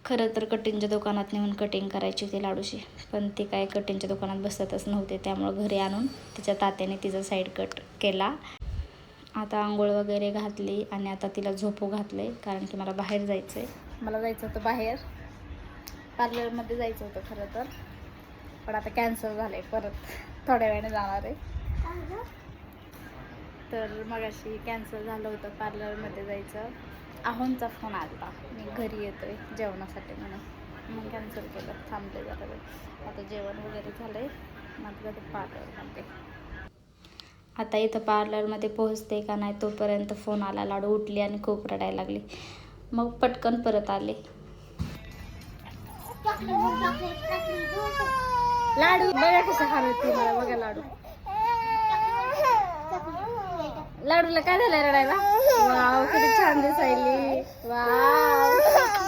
खरं तर कटिंगच्या दुकानात नेऊन कटिंग करायची होती लाडूची, पण ती काय कटिंगच्या दुकानात बसतच नव्हते, त्यामुळं घरी आणून तिच्या तात्याने तिचा साईड कट केला. आता आंघोळ वगैरे घातली आणि आता तिला झोपू घातले, कारण की मला बाहेर जायचं आहे. मला जायचं होतं बाहेर, पार्लरमध्ये जायचं होतं खरं तर, पण आता कॅन्सल झालं आहे. परत थोड्या वेळाने जाणार आहे. तर मगाशी कॅन्सल झालं होतं पार्लरमध्ये जायचं. आहोंचा फोन आला, मी घरी येतोय जेवणासाठी म्हणून, मग कॅन्सल केलं. थांबले जरा वेळ. आता जेवण वगैरे झालं आहे, मग जाते पार्लरमध्ये. आता इथं पार्लरमध्ये पोहोचते का नाही तोपर्यंत फोन आला. लाडू उठली आणि खूप रडायला लागली. मग पटकन परत आले. लाडू बघा कसं हरवते मला, बघा लाडू. लाडूला काय झालंय रडायला? वाव किती छान दिसायली. वाव